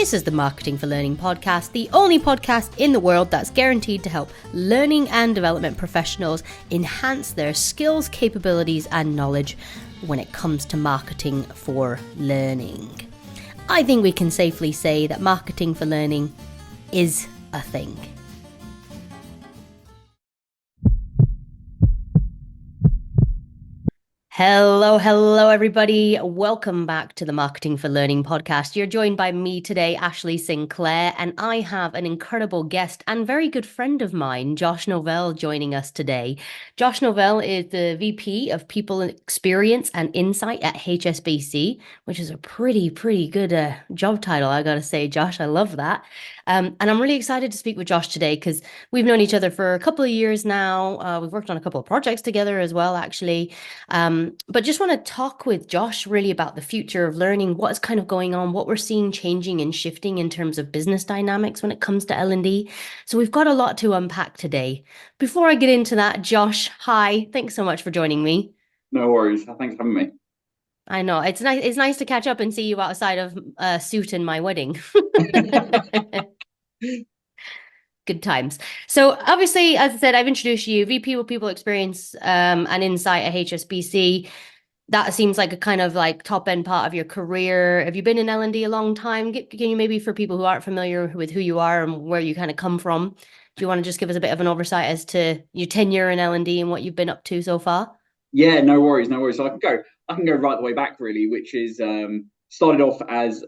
This is the Marketing for Learning podcast, the only podcast in the world that's guaranteed to help learning and development professionals enhance their skills, capabilities, and knowledge when it comes to marketing for learning. I think we can safely say that marketing for learning is a thing. Hello, everybody. Welcome back to the Marketing for Learning podcast. You're joined by me today, Ashley Sinclair, and I have an incredible guest and very good friend of mine, Josh Novelle, joining us today. Josh Novelle is the VP of People Experience and Insight at HSBC, which is a pretty good job title, I gotta say, Josh. I love that. And I'm really excited to speak with Josh today because we've known each other for a couple of years now. We've worked on a couple of projects together as well, actually. But just want to talk with Josh really about the future of learning, what's kind of going on, what we're seeing changing and shifting in terms of business dynamics when it comes to L&D. So we've got a lot to unpack today. Before I get into that, Josh, hi, thanks so much for joining me. No worries. Thanks for having me. I know it's nice. It's nice to catch up and see you outside of a suit in my wedding. Good times. So obviously, as I said, I've introduced you, VP of People Experience and Insight at HSBC. That seems like a kind of like top end part of your career. Have you been in L&D a long time? Can you maybe, for people who aren't familiar with who you are and where you kind of come from, do you want to just give us a bit of an oversight as to your tenure in L&D and what you've been up to so far? Yeah, no worries. So I can go right the way back really, which is started off as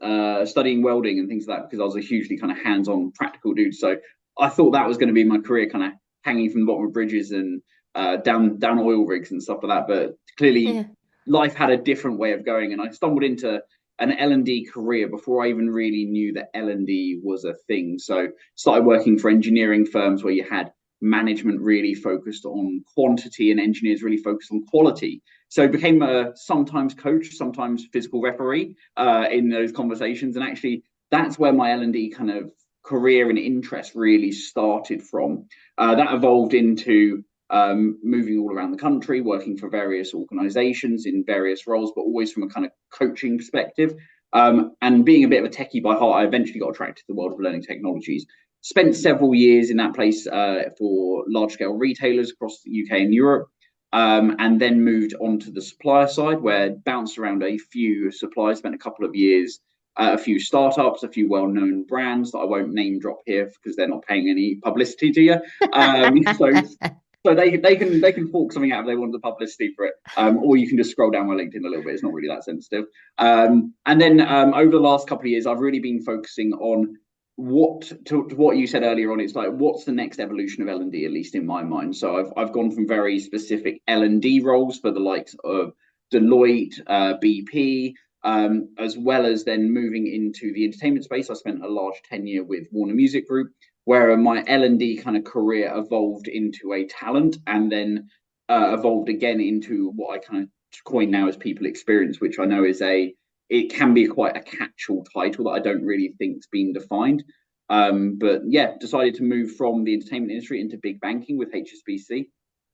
studying welding and things like that because I was a hugely kind of hands-on practical dude. So I thought that was going to be my career, kind of hanging from the bottom of bridges and down oil rigs and stuff like that. But clearly, life had a different way of going, and I stumbled into an L&D career before I even really knew that L&D was a thing. So started working for engineering firms where you had management really focused on quantity and engineers really focused on quality. So became a sometimes coach, sometimes physical referee in those conversations. And actually, that's where my L&D kind of career and interest really started from. That evolved into moving all around the country, working for various organizations in various roles, but always from a kind of coaching perspective. And being a bit of a techie by heart, I eventually got attracted to the world of learning technologies. Spent several years in that place for large-scale retailers across the UK and Europe, and then moved on to the supplier side, where I bounced around a few suppliers, spent a couple of years, a few startups, a few well-known brands that I won't name drop here because they're not paying any publicity to you. So they can fork something out if they want the publicity for it, or you can just scroll down my LinkedIn a little bit. It's not really that sensitive. And then over the last couple of years, I've really been focusing on what you said earlier on. It's like, what's the next evolution of L&D, at least in my mind. So I've gone from very specific L&D roles for the likes of Deloitte, BP, as well as then moving into the entertainment space. I spent a large tenure with Warner Music Group, where my L&D kind of career evolved into a talent, and then evolved again into what I kind of coin now as people experience, which I know it can be quite a catch-all title that I don't really think's been defined. But yeah, decided to move from the entertainment industry into big banking with HSBC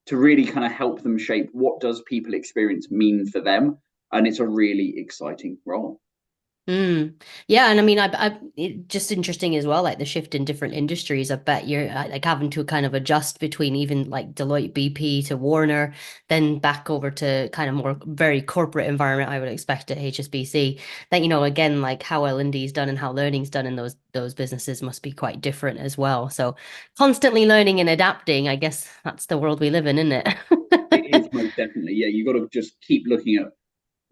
to really kind of help them shape what does people experience mean for them. And it's a really exciting role. Yeah, and I mean, just interesting as well, like the shift in different industries. I bet you're like having to kind of adjust between even like Deloitte, BP to Warner, then back over to kind of more very corporate environment. I would expect at HSBC. That, again, like how L&D is done and how learning's done in those businesses must be quite different as well. So constantly learning and adapting. I guess that's the world we live in, isn't it? It is most definitely. Yeah, you've got to just keep looking at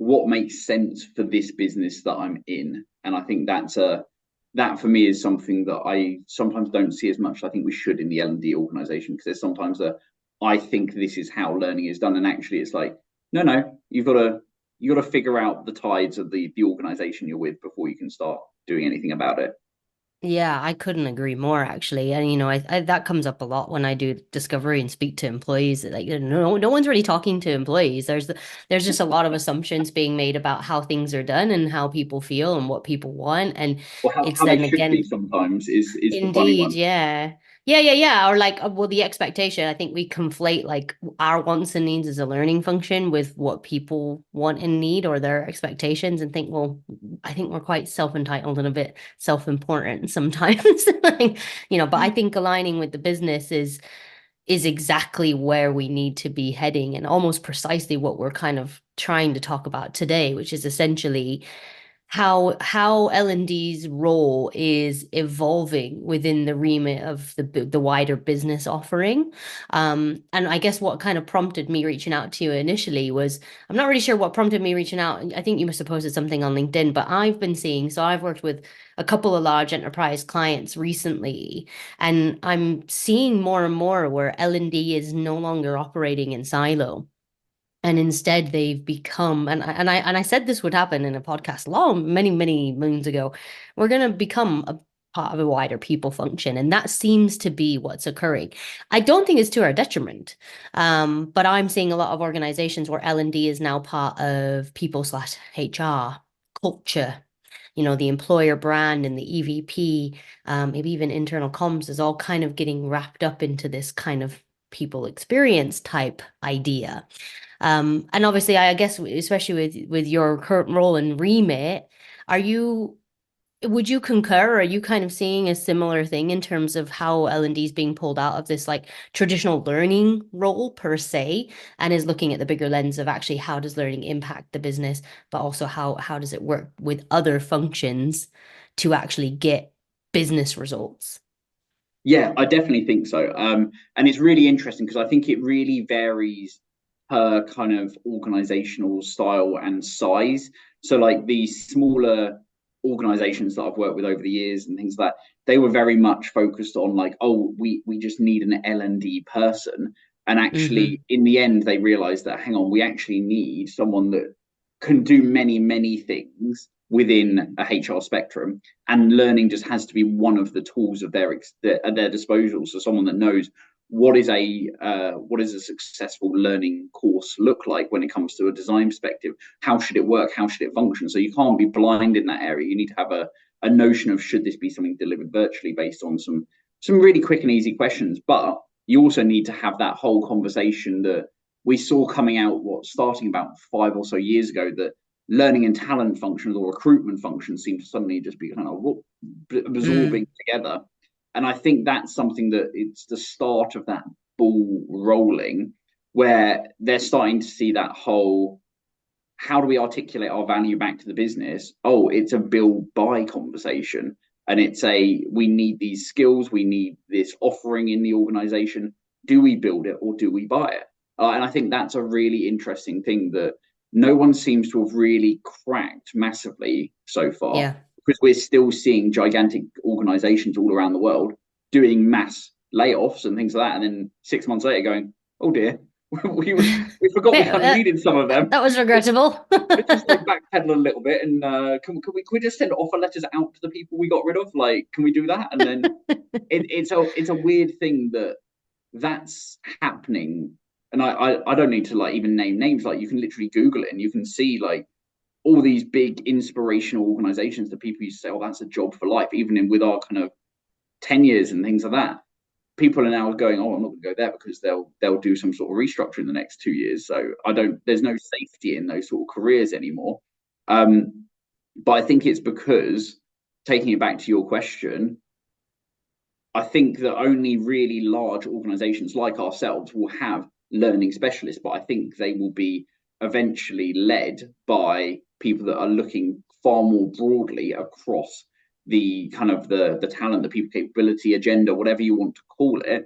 what makes sense for this business that I'm in. And I think that for me is something that I sometimes don't see as much as I think we should in the L&D organization, because there's sometimes I think this is how learning is done, and actually it's like, no, you've got to figure out the tides of the organization you're with before you can start doing anything about it. Yeah, I couldn't agree more, actually. And, I that comes up a lot when I do discovery and speak to employees. Like, no one's really talking to employees. There's just a lot of assumptions being made about how things are done and how people feel and what people want. And Or it's how they then should be again, sometimes is the funny indeed, one. yeah. Yeah. Or like, well, the expectation, I think we conflate like our wants and needs as a learning function with what people want and need or their expectations and think, well, I think we're quite self-entitled and a bit self-important sometimes. Like, but I think aligning with the business is exactly where we need to be heading and almost precisely what we're kind of trying to talk about today, which is essentially how L&D's role is evolving within the remit of the wider business offering. And I guess what kind of prompted me reaching out to you initially was I'm not really sure what prompted me reaching out. I think you must have posted something on LinkedIn, but I've been seeing, so I've worked with a couple of large enterprise clients recently, and I'm seeing more and more where L&D is no longer operating in silo. And instead they've become, and I said this would happen in a podcast long, many moons ago. We're gonna become a part of a wider people function. And that seems to be what's occurring. I don't think it's to our detriment. But I'm seeing a lot of organizations where L&D is now part of people slash HR, culture, the employer brand and the EVP, maybe even internal comms is all kind of getting wrapped up into this kind of people experience type idea. And obviously, I guess, especially with your current role and remit, are you would you concur? Or are you kind of seeing a similar thing in terms of how L&D is being pulled out of this like traditional learning role per se, and is looking at the bigger lens of actually how does learning impact the business, but also how does it work with other functions to actually get business results? Yeah, I definitely think so. And it's really interesting because I think it really varies per kind of organizational style and size. So, like the smaller organizations that I've worked with over the years and things like that, they were very much focused on like, oh, we just need an L&D person. And actually, Mm-hmm. in the end, they realized that, hang on, we actually need someone that can do many things within a HR spectrum, and learning just has to be one of the tools of their disposal. So someone that knows what is a successful learning course look like when it comes to a design perspective. How should it work? How should it function? So you can't be blind in that area. You need to have a notion of should this be something delivered virtually based on some really quick and easy questions, but you also need to have that whole conversation that we saw coming out starting about 5 or so years ago, that learning and talent functions or recruitment functions seem to suddenly just be kind of absorbing Mm. together. And I think that's something that it's the start of that ball rolling, where they're starting to see that whole, how do we articulate our value back to the business? Oh, it's a build buy conversation. And it's we need these skills, we need this offering in the organization. Do we build it or do we buy it? And I think that's a really interesting thing that no one seems to have really cracked massively so far, Yeah. because we're still seeing gigantic organizations all around the world doing mass layoffs and things like that. And then 6 months later going, oh dear, we forgot we kind of That, needed some of them. that was regrettable. Let's just like backpedal a little bit, and can we just send offer letters out to the people we got rid of? Like, can we do that? And then it's a weird thing that that's happening. And I don't need to like even name names. Like, you can literally Google it and you can see like all these big inspirational organizations that people used to say, oh, that's a job for life, even with our kind of tenures and things like that. People are now going, oh, I'm not going to go there because they'll do some sort of restructure in the next 2 years. So I don't. There's no safety in those sort of careers anymore. Um, but I think it's because, taking it back to your question, I think that only really large organizations like ourselves will have learning specialists, but I think they will be eventually led by people that are looking far more broadly across the kind of the talent, the people capability agenda, whatever you want to call it,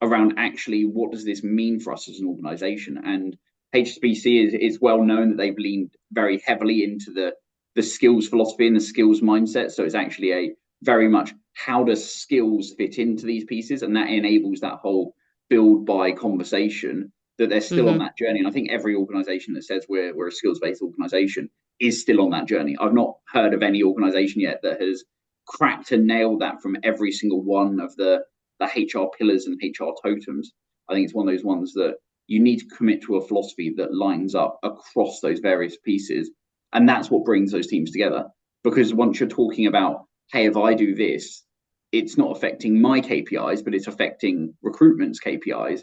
around actually what does this mean for us as an organization. And HSBC is well known that they've leaned very heavily into the skills philosophy and the skills mindset. So it's actually a very much, how does skills fit into these pieces, and that enables that whole build by conversation, that they're still on Hmm. that journey. And I think every organization that says we're a skills based organization is still on that journey. I've not heard of any organization yet that has cracked and nailed that from every single one of the HR pillars and HR totems. I think it's one of those ones that you need to commit to a philosophy that lines up across those various pieces, and that's what brings those teams together. Because once you're talking about, hey, if I do this, it's not affecting my KPIs, but it's affecting recruitment's KPIs.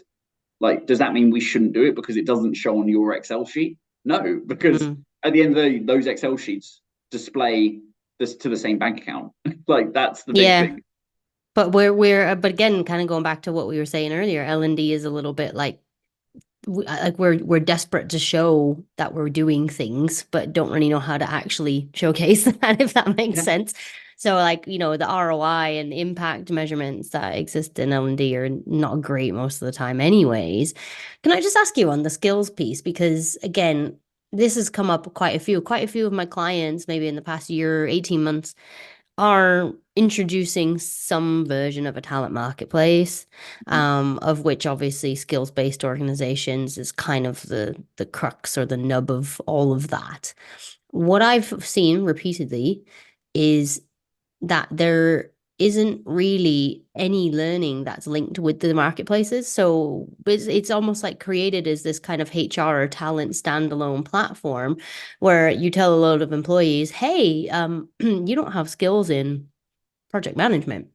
Like, does that mean we shouldn't do it because it doesn't show on your Excel sheet? No, because at the end of the day, those Excel sheets display this to the same bank account. Like, that's the big Yeah. thing. But but again, kind of going back to what we were saying earlier, L&D is a little bit like we're desperate to show that we're doing things, but don't really know how to actually showcase that, if that makes Yeah. sense. So like, the ROI and impact measurements that exist in L&D are not great most of the time anyways. Can I just ask you on the skills piece? Because again, this has come up quite a few of my clients, maybe in the past year, 18 months, are introducing some version of a talent marketplace, of which obviously skills-based organizations is kind of the crux or the nub of all of that. What I've seen repeatedly is that there isn't really any learning that's linked with the marketplaces. So it's almost like created as this kind of HR or talent standalone platform where you tell a load of employees, hey, you don't have skills in project management,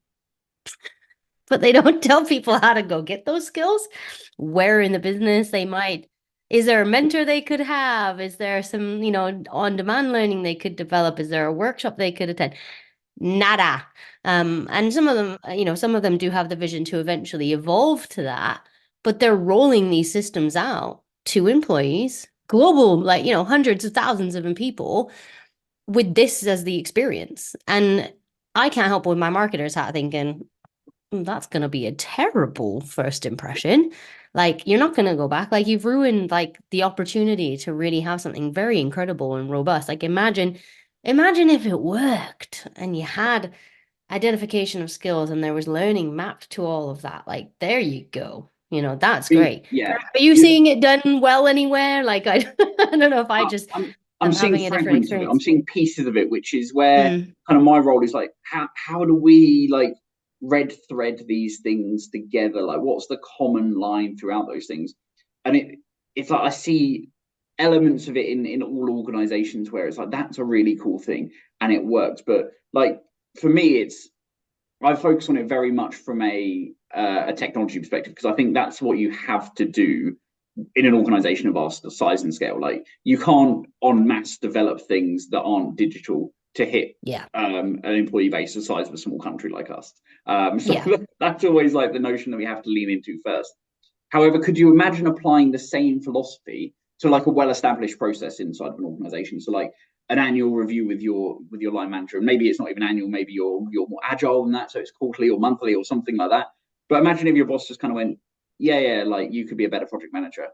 but they don't tell people how to go get those skills, where in the business they might. Is there a mentor they could have? Is there some, on-demand learning they could develop? Is there a workshop they could attend? Nada. And some of them do have the vision to eventually evolve to that, but they're rolling these systems out to employees, global, like, hundreds of thousands of people with this as the experience. And I can't help with my marketer's hat thinking, that's going to be a terrible first impression. Like, you're not going to go back. Like, you've ruined like the opportunity to really have something very incredible and robust. Like, imagine if it worked and you had identification of skills and there was learning mapped to all of that. Like, there you go. That's great. Yeah. Are you seeing it done well anywhere? Like, I don't know if I I- just I'm I'm am seeing having a different fragments of it. I'm experience. seeing pieces of it, which is where Mm, kind of my role is like, how do we like red thread these things together? Like, what's the common line throughout those things? And it's like I see elements of it in all organizations where it's like that's a really cool thing and it works. But like for me, I focus on it very much from a technology perspective because I think that's what you have to do in an organization of our size and scale. Like you can't en masse develop things that aren't digital to hit yeah. an employee base the size of a small country like us. So Yeah. that's always like the notion that we have to lean into first. However, could you imagine applying the same philosophy to like a well-established process inside of an organization? So like an annual review with your line manager, and maybe it's not even annual, maybe you're more agile than that, so it's quarterly or monthly or something like that. But imagine if your boss just kind of went, yeah, like you could be a better project manager.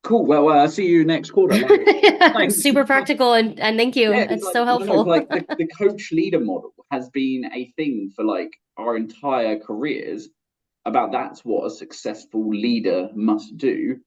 Cool. Well, see you next quarter. Like, Super practical and thank you. yeah, it's It's like so no, helpful. like the coach leader model has been a thing for like our entire careers about that's what a successful leader must do,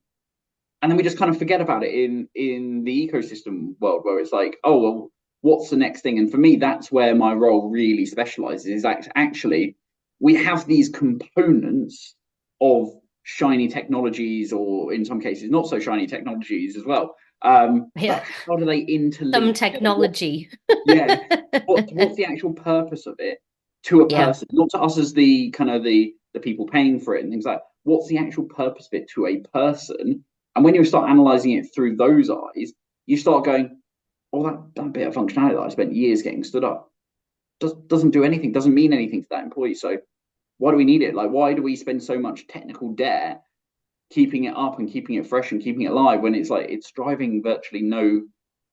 and then we just kind of forget about it in the ecosystem world where it's like, oh well, what's the next thing? And for me, that's where my role really specializes. Is actually we have these components of shiny technologies, or in some cases, not so shiny technologies as well. Yeah. But how do they Some interlink together? technology. Yeah, what's the actual purpose of it to a Yeah. person, not to us as the kind of the people paying for it and things like that. What's the actual purpose of it to a person? And when you start analyzing it through those eyes, you start going, oh, that bit of functionality that I spent years getting stood up doesn't do anything, doesn't mean anything to that employee. So why do we need it? Like, why do we spend so much technical debt keeping it up and keeping it fresh and keeping it alive when it's like it's driving virtually no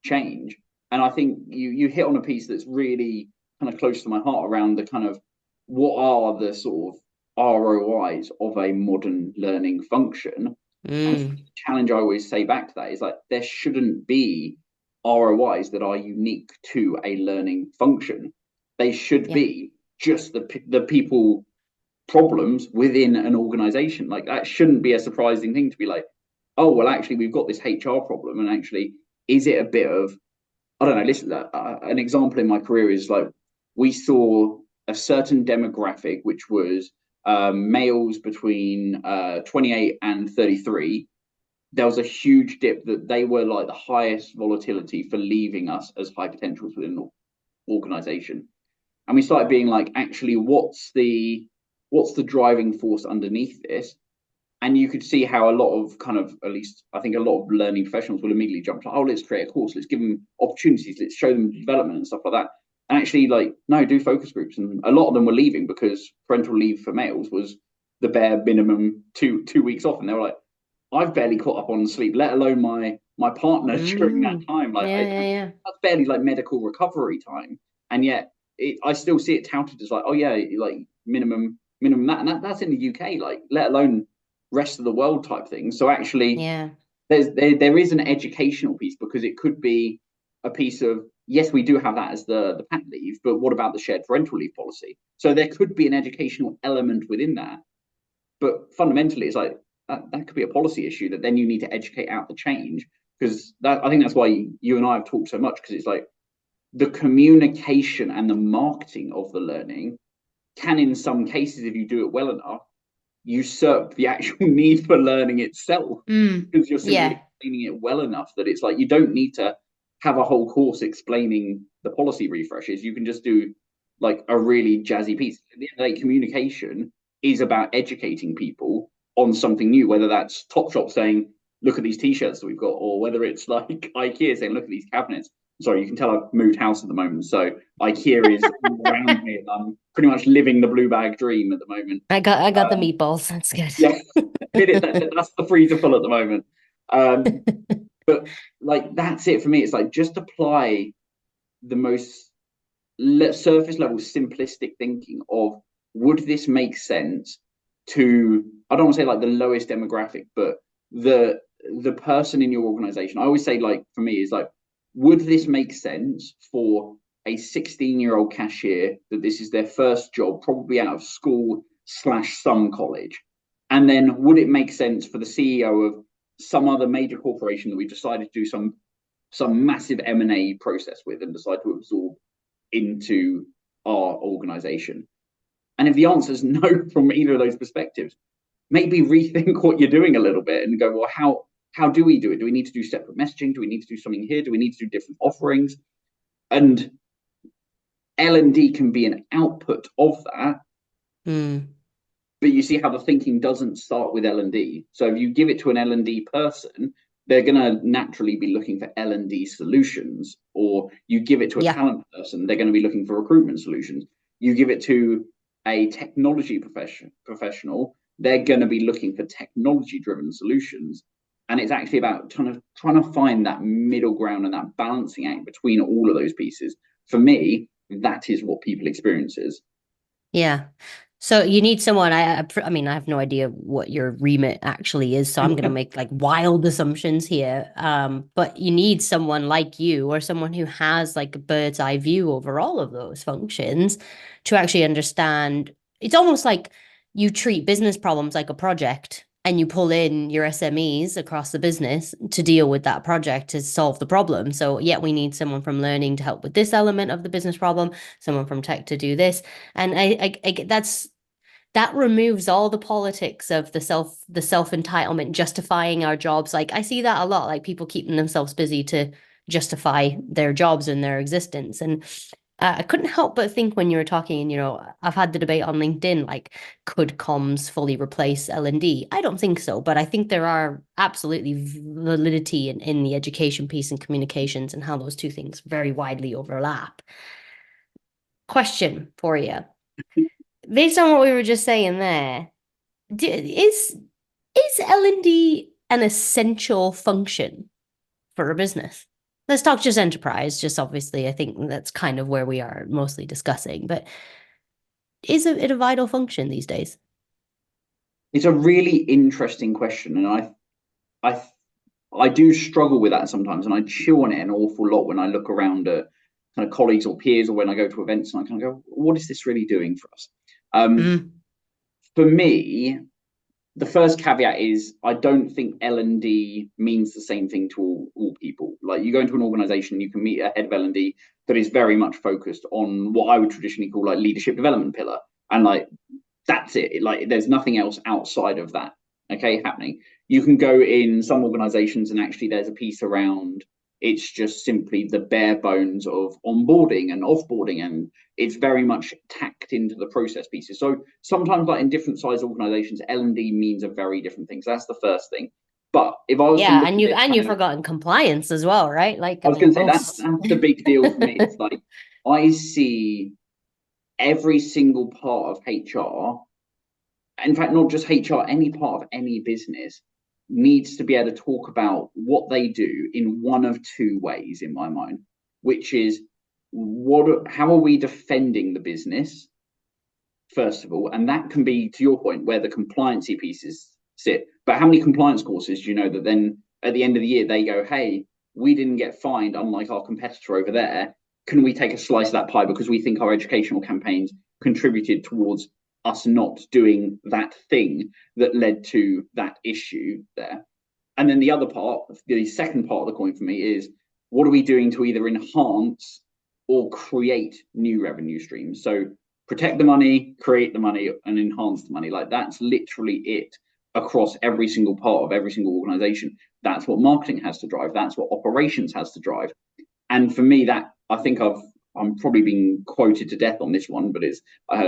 change? And I think you hit on a piece that's really kind of close to my heart around the kind of what are the sort of ROIs of a modern learning function. And the Mm, challenge I always say back to that is like there shouldn't be ROIs that are unique to a learning function. They should yeah. be just the people problems within an organization. Like that shouldn't be a surprising thing to be like, oh well, actually we've got this HR problem, and actually is it a bit of I don't know. Listen, an example in my career is like we saw a certain demographic which was males between 28 and 33. There was a huge dip that they were like the highest volatility for leaving us as high potentials within an organization. And we started being like, actually, what's the driving force underneath this? And you could see how a lot of kind of, at least I think a lot of learning professionals will immediately jump to, oh, let's create a course, let's give them opportunities, let's show them development and stuff like that. And actually, like, no, do focus groups. And a lot of them were leaving because parental leave for males was the bare minimum two weeks off. And they were like, I've barely caught up on sleep, let alone my partner during that time. Like, Yeah, yeah, yeah. that's barely like medical recovery time. And yet I still see it touted as like, oh yeah, like minimum that. And that's in the UK, like, let alone rest of the world type thing. So actually, Yeah. there is an educational piece, because it could be a piece of, yes, we do have that as the pat leave, but what about the shared parental leave policy? So there could be an educational element within that, but fundamentally, it's like that could be a policy issue that then you need to educate out the change, because that, I think that's why you and I have talked so much, because it's like the communication and the marketing of the learning can, in some cases, if you do it well enough, usurp the actual need for learning itself, because you're simply Yeah. explaining it well enough that it's like you don't need to have a whole course explaining the policy refreshes. You can just do like a really jazzy piece. At the end of the day, communication is about educating people on something new, whether that's Topshop saying, look at these t-shirts that we've got, or whether it's like IKEA saying, look at these cabinets. Sorry, you can tell I've moved house at the moment, so IKEA is around me, and I'm pretty much living the blue bag dream at the moment. I got the meatballs. That's Yeah, good. that's the freezer full at the moment. Um, but like, that's it for me. It's like, just apply the most surface level simplistic thinking of, would this make sense to, I don't want to say like the lowest demographic, but the person in your organization. I always say, like, for me, is like, would this make sense for a 16-year-old cashier that this is their first job, probably out of school slash some college? And then would it make sense for the CEO of some other major corporation that we decided to do some massive M&A process with and decide to absorb into our organization? And if the answer is no from either of those perspectives, maybe rethink what you're doing a little bit and go, well, how do we do it? Do we need to do separate messaging? Do we need to do something here? Do we need to do different offerings? And L&D can be an output of that. But you see how the thinking doesn't start with L&D. So if you give it to an L&D person, they're going to naturally be looking for L&D solutions. Or you give it to a Yeah. talent person, they're going to be looking for recruitment solutions. You give it to a technology professional, they're going to be looking for technology-driven solutions. And it's actually about trying to find that middle ground and that balancing act between all of those pieces. For me, that is what people experiences. Yeah. So you need someone. I mean, I have no idea what your remit actually is, so I'm gonna make like wild assumptions here. But you need someone like you, or someone who has like a bird's eye view over all of those functions, to actually understand. It's almost like you treat business problems like a project, and you pull in your SMEs across the business to deal with that project to solve the problem. So yeah, we need someone from learning to help with this element of the business problem, someone from tech to do this. And that removes all the politics of the self entitlement, justifying our jobs. Like, I see that a lot, like people keeping themselves busy to justify their jobs and their existence. And I couldn't help but think when you were talking, and I've had the debate on LinkedIn, like, could comms fully replace L&D? I don't think so, but I think there are absolutely validity in the education piece and communications, and how those two things very widely overlap. Question for you. Based on what we were just saying there, is L&D an essential function for a business? Let's talk just enterprise, just obviously, I think that's kind of where we are mostly discussing, but is it a vital function these days? It's a really interesting question, and I I do struggle with that sometimes, and I chew on it an awful lot when I look around at kind of colleagues or peers, or when I go to events, and I kind of go, what is this really doing for us? Mm, For me, the first caveat is, I don't think L&D means the same thing to all people. Like, you go into an organization, you can meet a head of L&D that is very much focused on what I would traditionally call like leadership development pillar, and like, that's it. Like, there's nothing else outside of that, okay, happening. You can go in some organizations and actually there's a piece around It's just simply the bare bones of onboarding and offboarding, and it's very much tacked into the process pieces. So sometimes, like in different size organizations, L&D means a very different thing. So that's the first thing. But if I was to Yeah, look and at it you've kind of, forgotten compliance as well, right? Like, I I was going mean, to say most. that's the big deal for me. It's like I see every single part of HR, in fact, not just HR, any part of any business needs to be able to talk about what they do in one of two ways, in my mind, which is how are we defending the business, first of all, and that can be, to your point, where the compliancy pieces sit. But how many compliance courses do you know that then at the end of the year they go, hey, we didn't get fined, unlike our competitor over there. Can we take a slice of that pie because we think our educational campaigns contributed towards us not doing that thing that led to that issue there? And then the other part, the second part of the coin for me is, what are we doing to either enhance or create new revenue streams? So protect the money, create the money, and enhance the money. Like that's literally it across every single part of every single organization. That's what marketing has to drive. That's what operations has to drive. And for me, that I think I'm probably being quoted to death on this one, but it's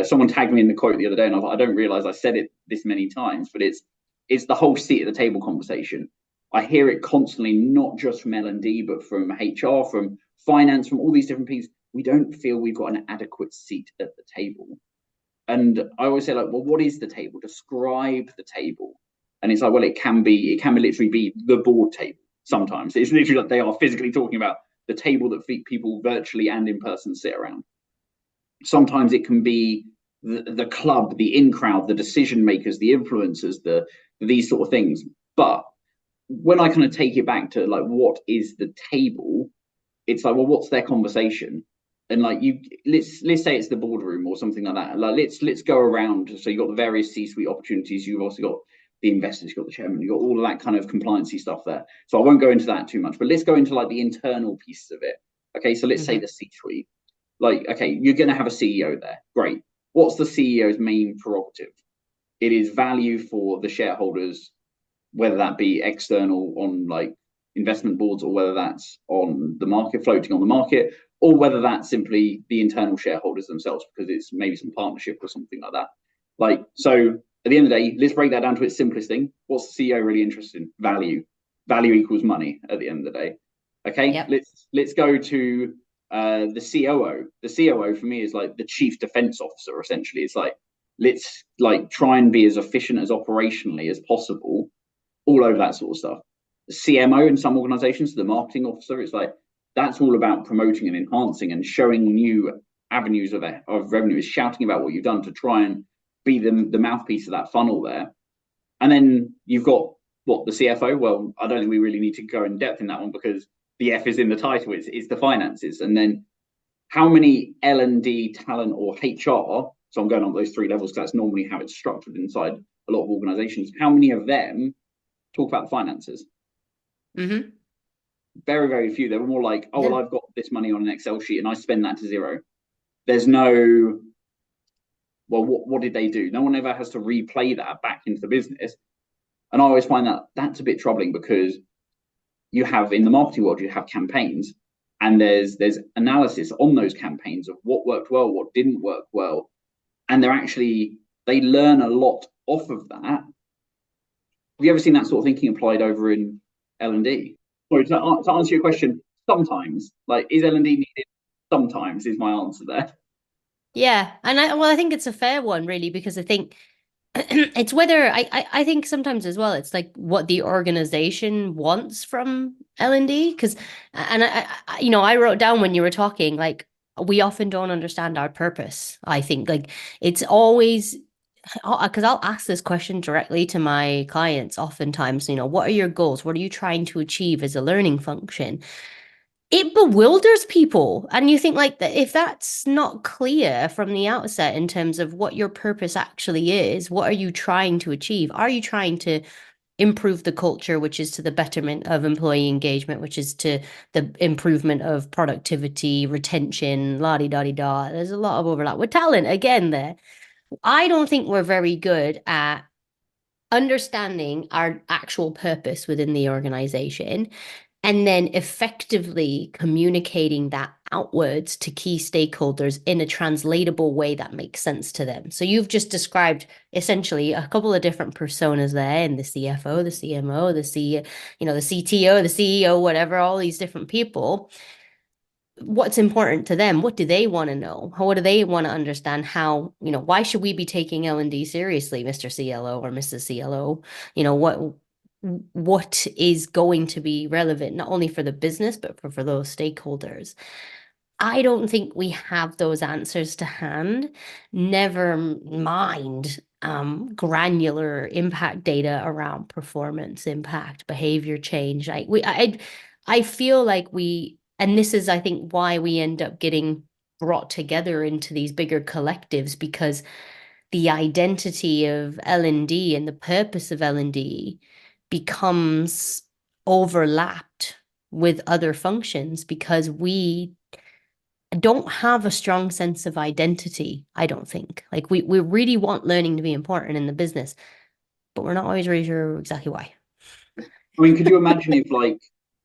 someone tagged me in the quote the other day, and I don't realize I said it this many times, but it's the whole seat at the table conversation. I hear it constantly, not just from L&D, but from HR, from finance, from all these different pieces. We don't feel we've got an adequate seat at the table. And I always say, like, well, what is the table? Describe the table. And it's like, well, it can literally be the board table. Sometimes it's literally like they are physically talking about the table that people virtually and in person sit around. Sometimes it can be the club, the in crowd, the decision makers, the influencers, these sort of things. But when I kind of take it back to like, what is the table? It's like, well, what's their conversation? And like let's say it's the boardroom or something like that. Like let's go around. So you've got the various C-suite opportunities. You've also got the investors, you've got the chairman, you've got all of that kind of compliancy stuff there. So I won't go into that too much, but let's go into like the internal pieces of it. Okay, so let's say the C-suite. Like, okay, you're going to have a CEO there. Great. What's the CEO's main prerogative? It is value for the shareholders, whether that be external on like investment boards or whether that's on the market, floating on the market, or whether that's simply the internal shareholders themselves because it's maybe some partnership or something like that. Like, so at the end of the day, let's break that down to its simplest thing. What's the CEO really interested in? Value. Value equals money at the end of the day. Okay, Yep. let's go to the COO. The COO for me is like the chief defense officer. Essentially, it's like let's like try and be as efficient as operationally as possible, all over that sort of stuff. The CMO in some organizations, the marketing officer, it's like that's all about promoting and enhancing and showing new avenues of revenue, is shouting about what you've done to try and be the mouthpiece of that funnel there. And then you've got what, the CFO? Well, I don't think we really need to go in depth in that one because the F is in the title. It's the finances. And then how many L&D talent or HR? So I'm going on those three levels because that's normally how it's structured inside a lot of organizations. How many of them talk about the finances? Mm-hmm. Very, very few. They were more like, oh, well, I've got this money on an Excel sheet and I spend that to zero. There's no, well, what did they do? No one ever has to replay that back into the business. And I always find that that's a bit troubling because you have, in the marketing world, you have campaigns and there's analysis on those campaigns of what worked well, what didn't work well. And they learn a lot off of that. Have you ever seen that sort of thinking applied over in L&D? Sorry, to answer your question, sometimes, like, is L&D needed? Sometimes is my answer there. Yeah, and I think it's a fair one really because I think it's whether I think sometimes as well it's like what the organization wants from L&D because and I wrote down when you were talking like we often don't understand our purpose. I think like it's always because I'll ask this question directly to my clients oftentimes, what are your goals? What are you trying to achieve as a learning function? It bewilders people. And you think like that if that's not clear from the outset in terms of what your purpose actually is, what are you trying to achieve? Are you trying to improve the culture, which is to the betterment of employee engagement, which is to the improvement of productivity, retention, la di da di da. There's a lot of overlap with talent again there. I don't think we're very good at understanding our actual purpose within the organization and then effectively communicating that outwards to key stakeholders in a translatable way that makes sense to them. So you've just described essentially a couple of different personas there, and the CFO, the CMO, the the CTO, the CEO, whatever, all these different people. What's important to them? What do they want to know? What do they want to understand? How, why should we be taking L&D seriously, Mr. CLO or Mrs. CLO? What is going to be relevant, not only for the business, but for those stakeholders? I don't think we have those answers to hand. Never mind granular impact data around performance, impact, behavior change. I feel like and this is, I think, why we end up getting brought together into these bigger collectives, because the identity of L&D and the purpose of L&D becomes overlapped with other functions, because we don't have a strong sense of identity, I don't think. Like we really want learning to be important in the business, but we're not always really sure exactly why. I mean, could you imagine if, like,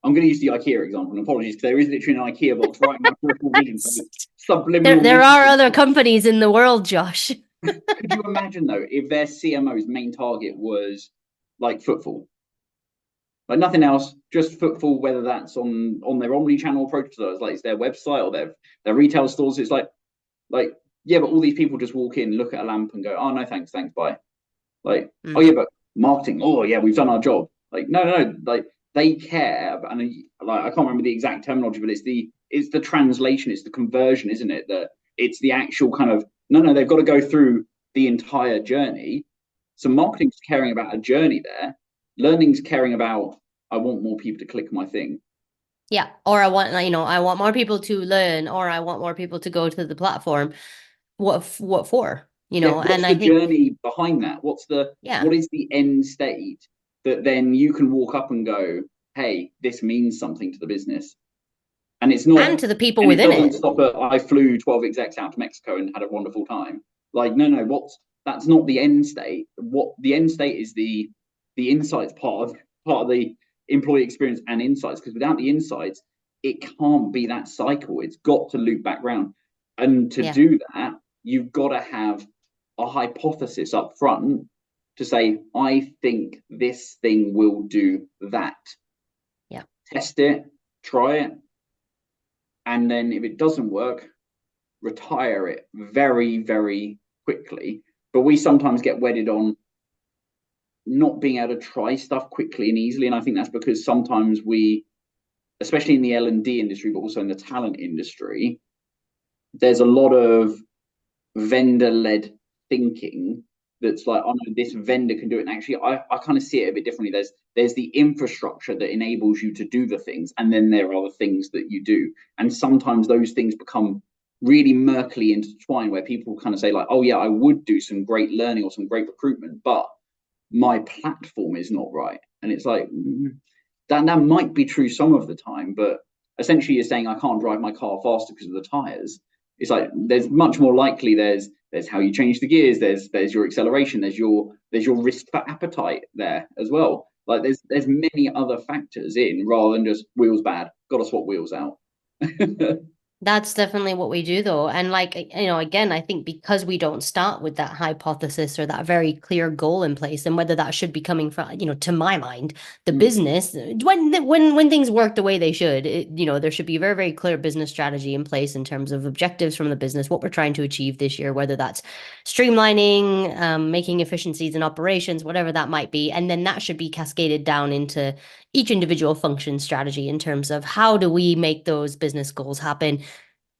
I'm going to use the IKEA example, and apologies, because there is literally an IKEA box right in my peripheral vision. So subliminal. There are other companies in the world, Josh. Could you imagine, though, if their CMO's main target was like footfall? Like nothing else, just footfall, whether that's on their omni-channel approach, so it's like it's their website or their retail stores. It's like yeah, but all these people just walk in, look at a lamp and go, oh no, thanks, bye. Like, oh yeah, but marketing, oh yeah, we've done our job. Like, no, like they care, and like I can't remember the exact terminology, but it's the translation, it's the conversion, isn't it? That it's the actual kind of no, they've got to go through the entire journey. So marketing's caring about a journey there. Learning's caring about, I want more people to click my thing. Yeah, or I want more people to learn, or I want more people to go to the platform. What for? What's and the journey behind that? What is the end state that then you can walk up and go, hey, this means something to the business. And it's not, and to the people within it. Stop at, I flew 12 execs out to Mexico and had a wonderful time. Like, no, that's not the end state. What the end state is the insights part of the employee experience and insights, because without the insights, it can't be that cycle. It's got to loop back round. And to do that, you've got to have a hypothesis up front to say, I think this thing will do that. Yeah. Test it, try it. And then if it doesn't work, retire it very, very quickly. But we sometimes get wedded on not being able to try stuff quickly and easily. And I think that's because sometimes we, especially in the L&D industry, but also in the talent industry, there's a lot of vendor-led thinking that's like, oh no, this vendor can do it. And actually, I kind of see it a bit differently. There's the infrastructure that enables you to do the things, and then there are the things that you do. And sometimes those things become really murkily intertwined, where people kind of say like, oh yeah, I would do some great learning or some great recruitment, but my platform is not right. And it's like, that might be true some of the time, but essentially you're saying I can't drive my car faster because of the tires. It's like there's much more likely there's how you change the gears, there's your acceleration, there's your risk for appetite there as well. Like there's many other factors in, rather than just wheels bad, gotta swap wheels out. That's definitely what we do, though. And like, again, I think because we don't start with that hypothesis or that very clear goal in place, and whether that should be coming from, to my mind, the business, when things work the way they should, there should be a very, very clear business strategy in place in terms of objectives from the business, what we're trying to achieve this year, whether that's streamlining, making efficiencies in operations, whatever that might be. And then that should be cascaded down into each individual function strategy in terms of how do we make those business goals happen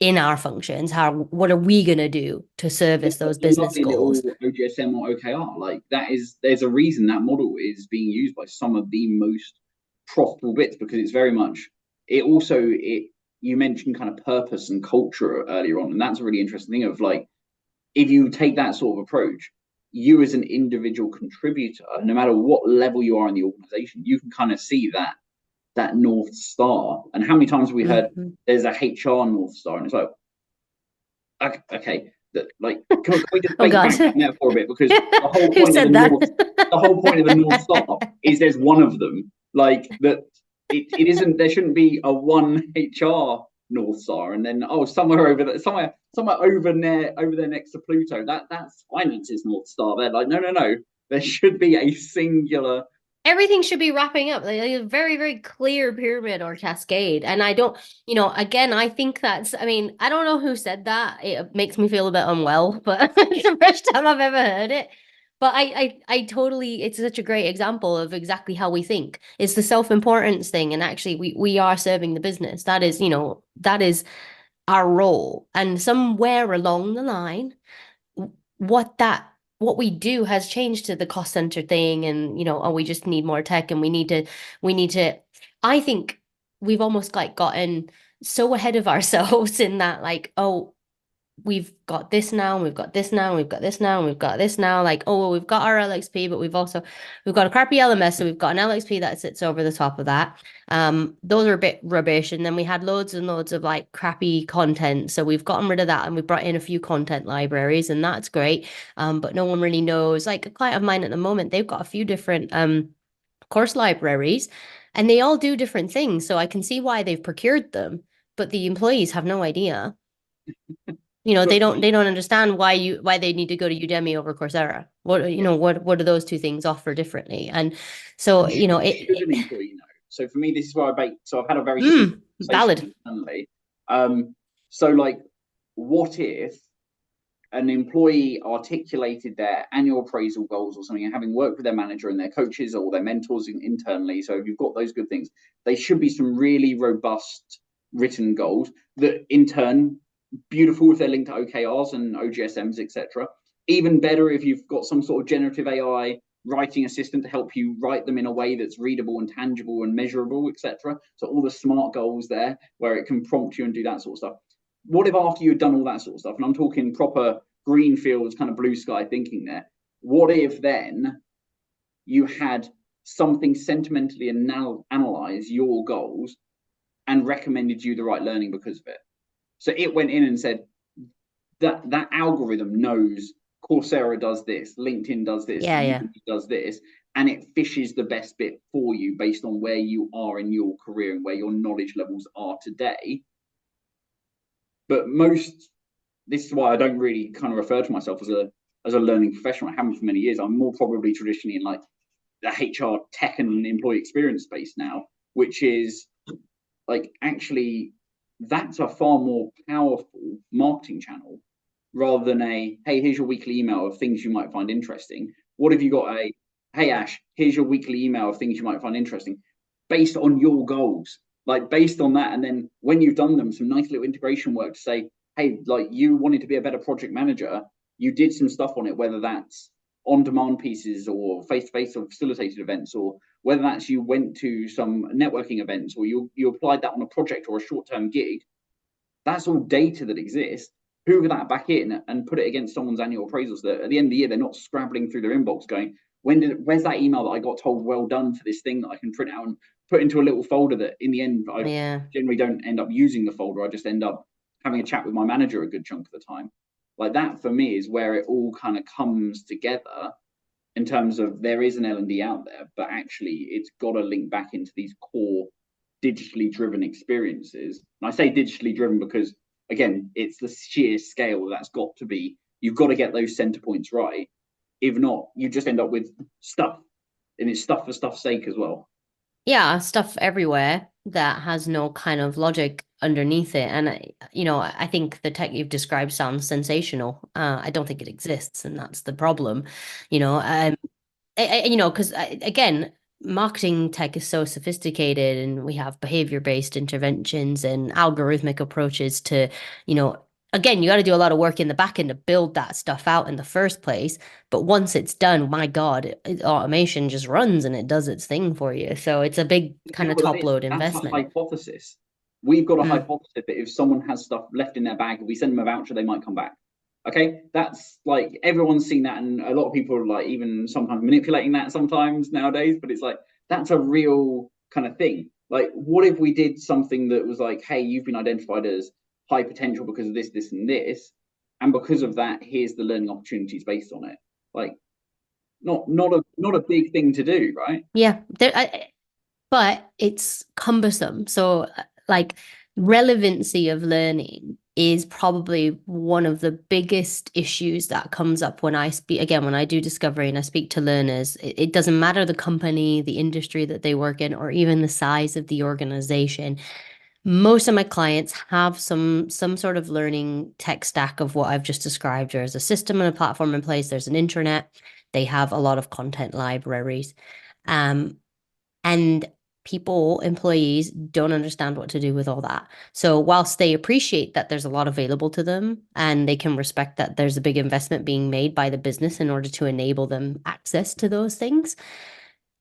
in our functions. What are we going to do to service those business goals? OGSM or OKR, like there's a reason that model is being used by some of the most profitable bits, because it's very much, you mentioned kind of purpose and culture earlier on, and that's a really interesting thing of like, if you take that sort of approach, you as an individual contributor, no matter what level you are in the organization, you can kind of see that North Star. And how many times have we heard there's a HR North Star? And it's like, okay, like, can we just make that metaphor a bit? Because the whole point of the North Star is there's one of them. Like that, it isn't. There shouldn't be a one HR North Star, and then somewhere over there, somewhere over there next to Pluto. That's finance's North Star. They're like, no, no, no. There should be a singular. Everything should be wrapping up like a very, very clear pyramid or cascade. And I don't, again, I think I mean, I don't know who said that. It makes me feel a bit unwell, but it's the first time I've ever heard it. But I totally, it's such a great example of exactly how we think. It's the self-importance thing. And actually, we are serving the business. That is our role. And somewhere along the line, what that what we do has changed to the cost center thing, and we just need more tech, and we need to I think we've almost like gotten so ahead of ourselves in that, like, oh, we've got this now, and we've got this now, and we've got this now, and we've got this now. Like, oh, well, we've got our LXP, but we've got a crappy LMS, so we've got an LXP that sits over the top of that. Those are a bit rubbish. And then we had loads and loads of like crappy content. So we've gotten rid of that, and we brought in a few content libraries, and that's great. But no one really knows. Like a client of mine at the moment, they've got a few different course libraries, and they all do different things. So I can see why they've procured them, but the employees have no idea. They But don't understand why they need to go to Udemy over Coursera. What do those two things offer differently? And so, should an employee know? So for me, this is where I bake. So I've had a very valid. internally. So like, what if an employee articulated their annual appraisal goals or something, and having worked with their manager and their coaches or their mentors internally, so if you've got those good things, they should be some really robust written goals that in turn, beautiful if they're linked to OKRs and OGSMs, etc. Even better if you've got some sort of generative AI writing assistant to help you write them in a way that's readable and tangible and measurable, etc. So all the smart goals there where it can prompt you and do that sort of stuff. What if after you've done all that sort of stuff, and I'm talking proper green fields, kind of blue sky thinking there, what if then you had something sentimentally analyze your goals and recommended you the right learning because of it? So it went in and said that algorithm knows Coursera does this, LinkedIn does this, Yeah. does this, and it fishes the best bit for you based on where you are in your career and where your knowledge levels are today. But this is why I don't really kind of refer to myself as a learning professional. I haven't for many years. I'm more probably traditionally in like the HR tech and employee experience space now, which is like, actually, that's a far more powerful marketing channel rather than hey, here's your weekly email of things you might find interesting. What if you got hey, Ash, here's your weekly email of things you might find interesting based on your goals, like based on that. And then when you've done them, some nice little integration work to say, hey, like, you wanted to be a better project manager, you did some stuff on it, whether that's on-demand pieces or face-to-face or facilitated events, or whether that's you went to some networking events, or you applied that on a project or a short-term gig. That's all data that exists. Hoover that back in and put it against someone's annual appraisals, that at the end of the year, they're not scrabbling through their inbox going, where's that email that I got told well done for this thing that I can print out and put into a little folder that in the end I generally don't end up using the folder. I just end up having a chat with my manager a good chunk of the time. Like, that for me is where it all kind of comes together, in terms of there is an L&D out there, but actually it's got to link back into these core digitally driven experiences. And I say digitally driven because, again, it's the sheer scale that's got to be. You've got to get those center points right. If not, you just end up with stuff, and it's stuff for stuff's sake as well. Yeah, stuff everywhere that has no kind of logic underneath it. And I think the tech you've described sounds sensational. I don't think it exists, and that's the problem. Because again, marketing tech is so sophisticated, and we have behavior-based interventions and algorithmic approaches to, again, you got to do a lot of work in the back end to build that stuff out in the first place. But once it's done, my God, automation just runs and it does its thing for you. So it's a big kind of top load investment. That's a hypothesis. We've got a hypothesis that if someone has stuff left in their bag, if we send them a voucher, they might come back. Okay, that's like, everyone's seen that, and a lot of people are like even sometimes manipulating that sometimes nowadays, but it's like, that's a real kind of thing. Like, what if we did something that was like, hey, you've been identified as high potential because of this and this, and because of that, here's the learning opportunities based on it. Like, not a big thing to do, right? Yeah, but it's cumbersome. So, like, relevancy of learning is probably one of the biggest issues that comes up when I speak, again, when I do discovery and I speak to learners. It doesn't matter the company, the industry that they work in, or even the size of the organization. Most of my clients have some sort of learning tech stack of what I've just described. There's a system and a platform in place. There's an intranet. They have a lot of content libraries. Um, and people, employees, don't understand what to do with all that. So, whilst they appreciate that there's a lot available to them and they can respect that there's a big investment being made by the business in order to enable them access to those things,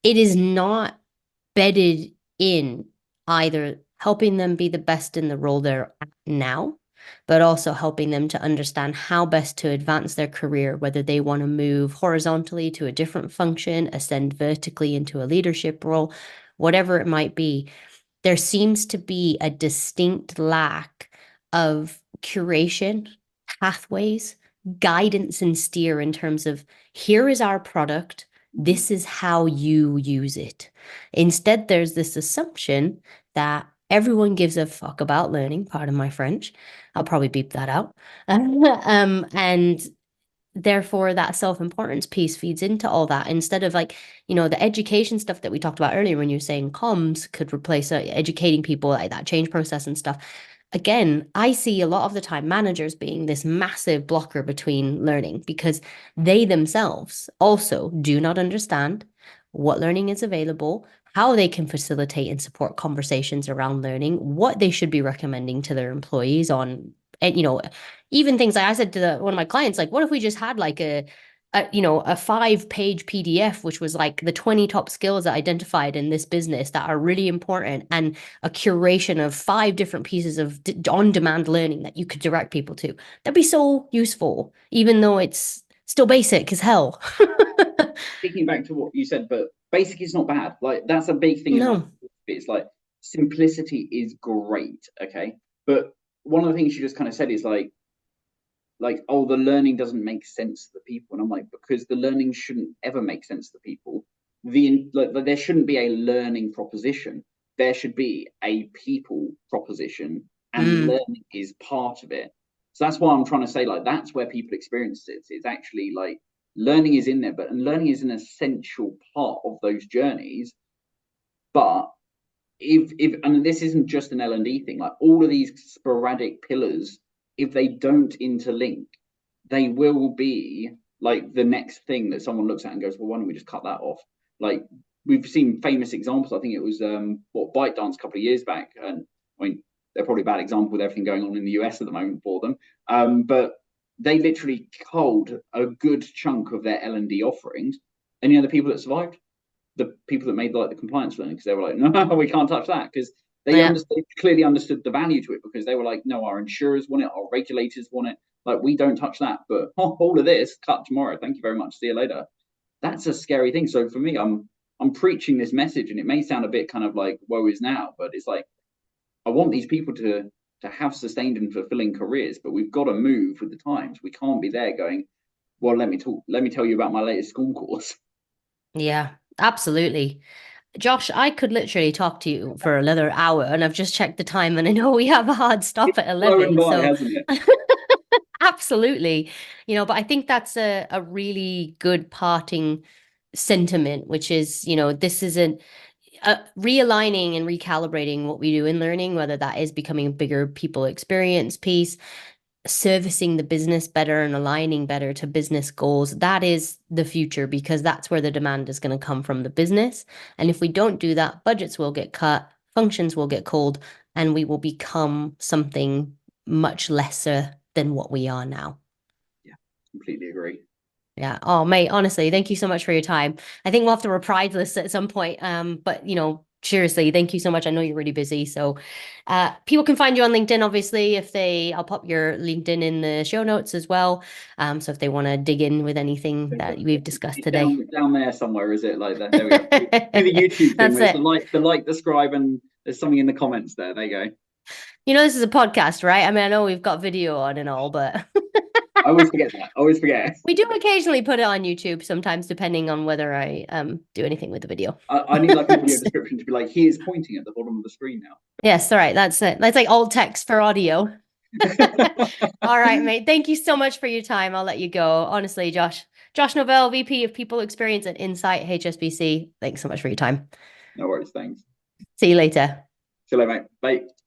it is not bedded in either helping them be the best in the role they're at now, but also helping them to understand how best to advance their career, whether they want to move horizontally to a different function, ascend vertically into a leadership role, whatever it might be. There seems to be a distinct lack of curation, pathways, guidance, and steer in terms of here is our product. Mhm. This is how you use it. Instead, there's this assumption that everyone gives a fuck about learning. Pardon my French. I'll probably beep that out. And therefore that self-importance piece feeds into all that instead of like, the education stuff that we talked about earlier when you're saying comms could replace educating people, like that change process and stuff. Again, I see a lot of the time managers being this massive blocker between learning because they themselves also do not understand what learning is available, how they can facilitate and support conversations around learning, what they should be recommending to their employees on, and even things like I said to one of my clients, like, what if we just had like a 5-page PDF, which was like the 20 top skills that identified in this business that are really important, and a curation of 5 different pieces of on-demand learning that you could direct people to. That'd be so useful, even though it's still basic as hell. Thinking back to what you said, but basic is not bad. Like that's a big thing in my. No. It's like simplicity is great, okay. But one of the things you just kind of said is oh, the learning doesn't make sense to the people, and I'm like, because the learning shouldn't ever make sense to people. There shouldn't be a learning proposition. There should be a people proposition, and Mm. learning is part of it. So that's why I'm trying to say like that's where people experience it. It's actually like learning is in there, but and learning is an essential part of those journeys. But if and this isn't just an L&D thing, like all of these sporadic pillars, if they don't interlink, they will be like the next thing that someone looks at and goes, well, why don't we just cut that off? Like we've seen famous examples. I think it was ByteDance a couple of years back, and I mean they're probably a bad example with everything going on in the US at the moment for them. But they literally culled a good chunk of their L&D offerings, and the people that survived, the people that made like the compliance learning, because they were like, no, we can't touch that, because Yeah. they clearly understood the value to it, because they were like, no, our insurers want it, our regulators want it, like we don't touch that, but all of this cut tomorrow. Thank you very much. See you later. That's a scary thing. So for me, I'm preaching this message, and it may sound a bit kind of like woe is now, but it's like I want these people to have sustained and fulfilling careers, but we've got to move with the times. We can't be there going, well, let me tell you about my latest school course. Yeah, absolutely. Josh, I could literally talk to you for another hour, and I've just checked the time, and I know we have a hard stop at Flown 11. by, So, hasn't it? absolutely. But I think that's a really good parting sentiment, which is, this isn't realigning and recalibrating what we do in learning, whether that is becoming a bigger people experience piece, servicing the business better and aligning better to business goals. That is the future because that's where the demand is going to come from the business. And if we don't do that, budgets will get cut, functions will get called, and we will become something much lesser than what we are now. Yeah, completely agree. Yeah. Oh, mate, honestly, thank you so much for your time. I think we'll have to reprise this at some point. But seriously, thank you so much. I know you're really busy. So people can find you on LinkedIn, obviously, I'll pop your LinkedIn in the show notes as well. So if they want to dig in with anything that we've discussed It's today. down there somewhere, is it? Like that. There we go. Do the YouTube thing That's where it's it. the like, describe, and there's something in the comments there. There you go. This is a podcast, right? I mean, I know we've got video on and all, but I always forget that. I always forget. We do occasionally put it on YouTube sometimes, depending on whether I do anything with the video. I need like a video description to be like, he is pointing at the bottom of the screen now. Yes, all right. That's it. That's like alt text for audio. All right, mate. Thank you so much for your time. I'll let you go. Honestly, Josh Novelle, VP of People Experience at Insight HSBC. Thanks so much for your time. No worries. Thanks. See you later. See you later, mate. Bye.